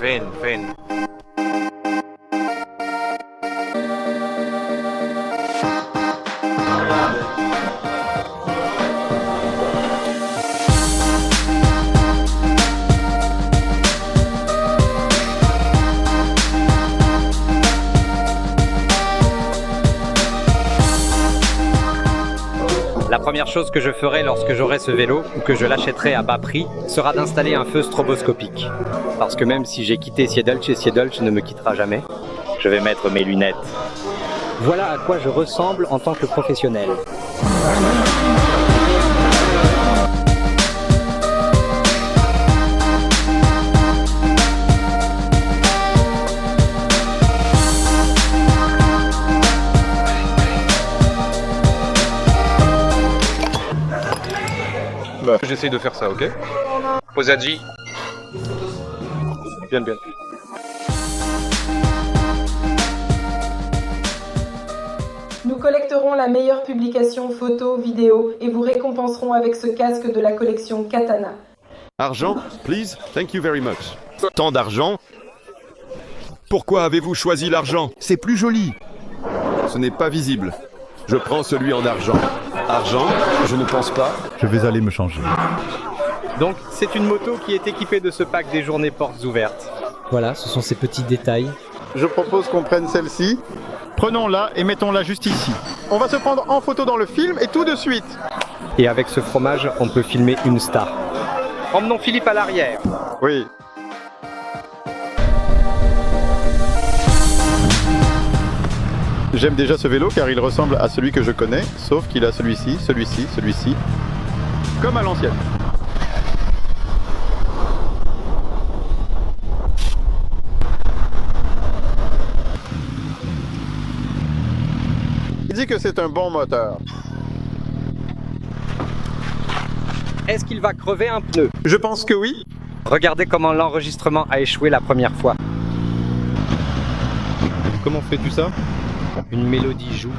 Fen. La première chose que je ferai lorsque j'aurai ce vélo, ou que je l'achèterai à bas prix, sera d'installer un feu stroboscopique. Parce que même si j'ai quitté Siedlce, Siedlce ne me quittera jamais. Je vais mettre mes lunettes. Voilà à quoi je ressemble en tant que professionnel. J'essaye de faire ça, ok? Posadji. Bien. Nous collecterons la meilleure publication photo, vidéo et vous récompenserons avec ce casque de la collection Katana. Argent, please, thank you very much. Tant d'argent? Pourquoi avez-vous choisi l'argent? C'est plus joli. Ce n'est pas visible. Je prends celui en argent. Argent? Je ne pense pas. Je vais aller me changer. Donc, c'est une moto qui est équipée de ce pack des journées portes ouvertes. Voilà, ce sont ces petits détails. Je propose qu'on prenne celle-ci. Prenons-la et mettons-la juste ici. On va se prendre en photo dans le film et tout de suite. Et avec ce fromage, on peut filmer une star. Emmenons Philippe à l'arrière. Oui. J'aime déjà ce vélo car il ressemble à celui que je connais, sauf qu'il a celui-ci, comme à l'ancienne. Il dit que c'est un bon moteur. Est-ce qu'il va crever un pneu? Je pense que oui. Regardez comment l'enregistrement a échoué la première fois. Comment fais-tu ça? Une mélodie joue.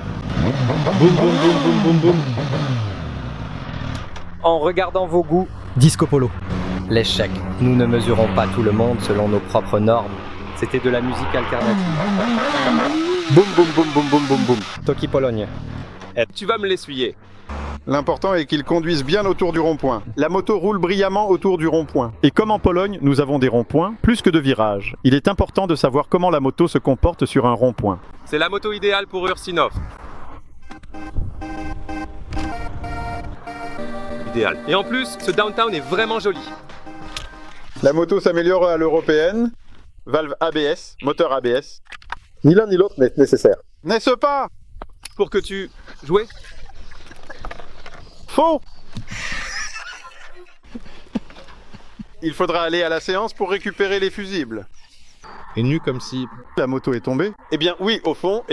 Boum boum boum boum boum boum. En regardant vos goûts, Disco Polo. L'échec. Nous ne mesurons pas tout le monde selon nos propres normes. C'était de la musique alternative. Boum boum boum boum boum boum boum. Toki Pologne. Tu vas me l'essuyer. L'important est qu'ils conduisent bien autour du rond-point. La moto roule brillamment autour du rond-point. Et comme en Pologne, nous avons des ronds-points, plus que de virages. Il est important de savoir comment la moto se comporte sur un rond-point. C'est la moto idéale pour Ursinov. Idéal. Et en plus, ce downtown est vraiment joli. La moto s'améliore à l'européenne. Valve ABS, moteur ABS. Ni l'un ni l'autre n'est nécessaire. N'est-ce pas? Pour que tu... jouais? Faux. Il faudra aller à la séance pour récupérer les fusibles. Et nu comme si... La moto est tombée? Eh bien oui, au fond,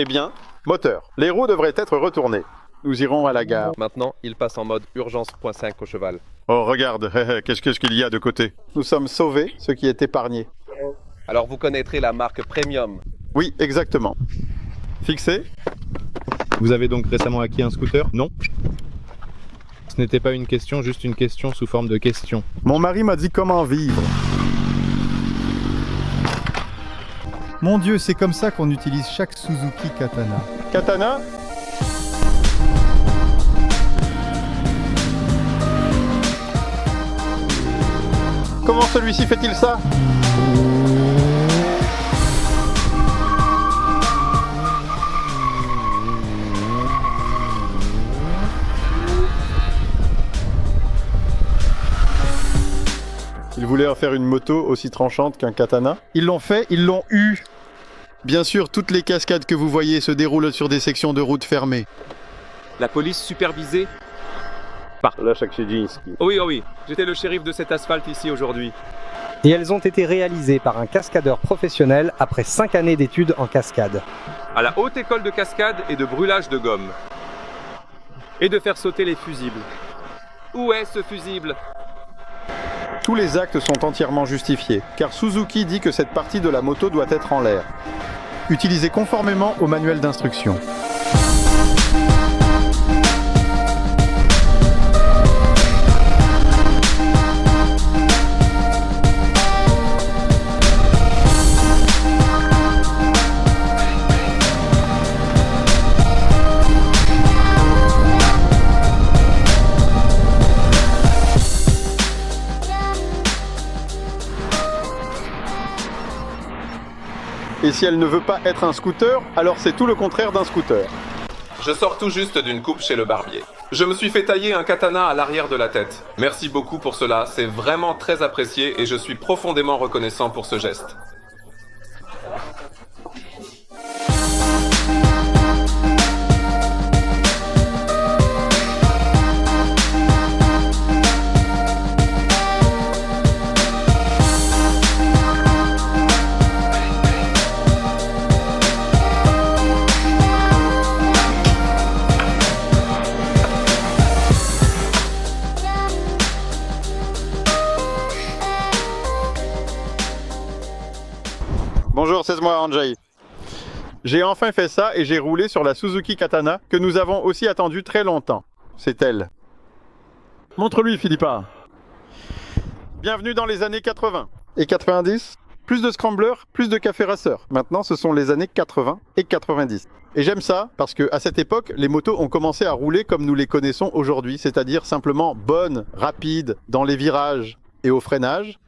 moteur. Les roues devraient être retournées. Nous irons à la gare. Maintenant, il passe en mode urgence .5 au cheval. Oh regarde, qu'est-ce qu'il y a de côté? Nous sommes sauvés, ce qui est épargné. Alors vous connaîtrez la marque Premium. Oui, exactement. Fixé? Vous avez donc récemment acquis un scooter? Non. Ce n'était pas une question, juste une question sous forme de question. Mon mari m'a dit comment vivre. Mon Dieu, c'est comme ça qu'on utilise chaque Suzuki Katana. Katana? Comment celui-ci fait-il ça? Ils voulaient en faire une moto aussi tranchante qu'un katana. Ils l'ont fait, ils l'ont eu. Bien sûr, toutes les cascades que vous voyez se déroulent sur des sections de route fermées. La police supervisée par... Oui. J'étais le shérif de cet asphalte ici aujourd'hui. Et elles ont été réalisées par un cascadeur professionnel après 5 années d'études en cascade. À la haute école de cascade et de brûlage de gomme. Et de faire sauter les fusibles. Où est ce fusible? Tous les actes sont entièrement justifiés, car Suzuki dit que cette partie de la moto doit être en l'air. Utilisée conformément au manuel d'instruction. Et si elle ne veut pas être un scooter, alors c'est tout le contraire d'un scooter. Je sors tout juste d'une coupe chez le barbier. Je me suis fait tailler un katana à l'arrière de la tête. Merci beaucoup pour cela, c'est vraiment très apprécié et je suis profondément reconnaissant pour ce geste. Bonjour, c'est moi Andrzej. J'ai enfin fait ça et j'ai roulé sur la Suzuki Katana que nous avons aussi attendu très longtemps. C'est elle. Montre-lui, Philippa. Bienvenue dans les années 80. Et 90 ? Plus de scramblers, plus de café raceurs. Maintenant, ce sont les années 80 et 90. Et j'aime ça parce qu'à cette époque, les motos ont commencé à rouler comme nous les connaissons aujourd'hui, c'est-à-dire simplement bonnes, rapides, dans les virages et au freinage.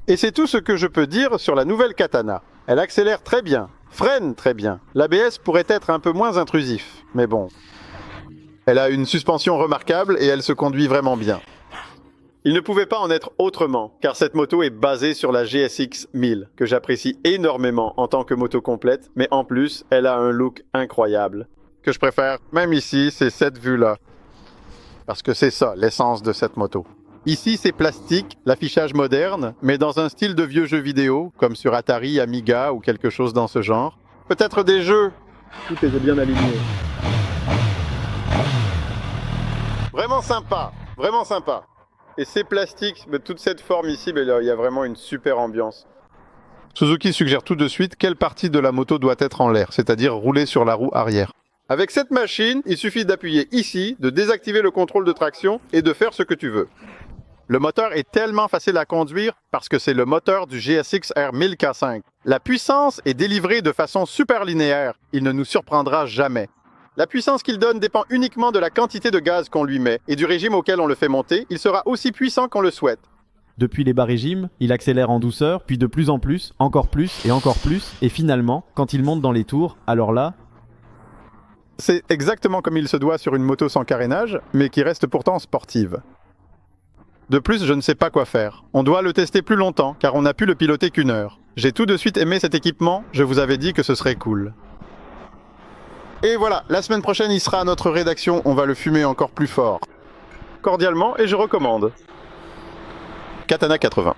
Et c'est tout ce que je peux dire sur la nouvelle Katana. Elle accélère très bien, freine très bien. L'ABS pourrait être un peu moins intrusif, mais bon. Elle a une suspension remarquable et elle se conduit vraiment bien. Il ne pouvait pas en être autrement, car cette moto est basée sur la GSX 1000, que j'apprécie énormément en tant que moto complète, mais en plus, elle a un look incroyable. Que je préfère, même ici, c'est cette vue-là. Parce que c'est ça, l'essence de cette moto. Ici, c'est plastique, l'affichage moderne, mais dans un style de vieux jeux vidéo, comme sur Atari, Amiga ou quelque chose dans ce genre. Peut-être des jeux. Tout est bien aligné. Vraiment sympa, vraiment sympa. Et c'est plastique, mais toute cette forme ici, mais là, il y a vraiment une super ambiance. Suzuki suggère tout de suite quelle partie de la moto doit être en l'air, c'est-à-dire rouler sur la roue arrière. Avec cette machine, il suffit d'appuyer ici, de désactiver le contrôle de traction et de faire ce que tu veux. Le moteur est tellement facile à conduire parce que c'est le moteur du GSX R 1000 K5. La puissance est délivrée de façon super linéaire. Il ne nous surprendra jamais. La puissance qu'il donne dépend uniquement de la quantité de gaz qu'on lui met et du régime auquel on le fait monter. Il sera aussi puissant qu'on le souhaite. Depuis les bas régimes, il accélère en douceur, puis de plus en plus, encore plus, et finalement, quand il monte dans les tours, alors là... C'est exactement comme il se doit sur une moto sans carénage, mais qui reste pourtant sportive. De plus, je ne sais pas quoi faire. On doit le tester plus longtemps, car on n'a pu le piloter qu'1 heure. J'ai tout de suite aimé cet équipement, je vous avais dit que ce serait cool. Et voilà, la semaine prochaine il sera à notre rédaction, on va le fumer encore plus fort. Cordialement, et je recommande. Katana 80.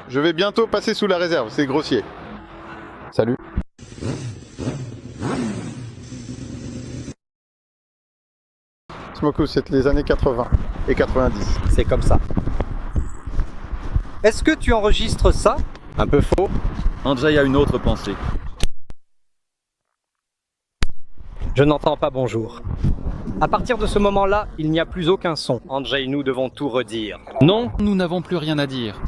Je vais bientôt passer sous la réserve, c'est grossier. Salut. Smoku, c'est les années 80 et 90. C'est comme ça. Est-ce que tu enregistres ça? Un peu faux. Andrzej a une autre pensée. Je n'entends pas bonjour. À partir de ce moment-là, il n'y a plus aucun son. Andrzej, nous devons tout redire. Non, nous n'avons plus rien à dire.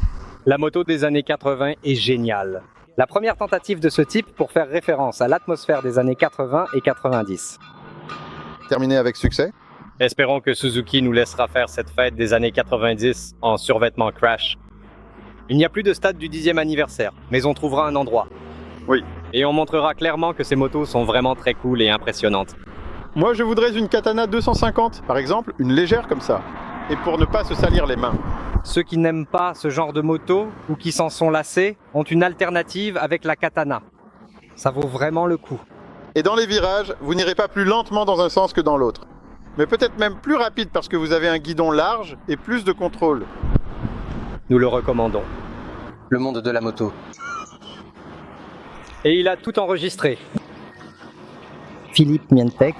La moto des années 80 est géniale. La première tentative de ce type pour faire référence à l'atmosphère des années 80 et 90. Terminé avec succès. Espérons que Suzuki nous laissera faire cette fête des années 90 en survêtement crash. Il n'y a plus de stade du 10e anniversaire, mais on trouvera un endroit. Oui. Et on montrera clairement que ces motos sont vraiment très cool et impressionnantes. Moi, je voudrais une Katana 250, par exemple, une légère comme ça. Et pour ne pas se salir les mains. Ceux qui n'aiment pas ce genre de moto ou qui s'en sont lassés ont une alternative avec la Katana. Ça vaut vraiment le coup. Et dans les virages, vous n'irez pas plus lentement dans un sens que dans l'autre. Mais peut-être même plus rapide parce que vous avez un guidon large et plus de contrôle. Nous le recommandons. Le monde de la moto. Et il a tout enregistré. Philippe Mientech,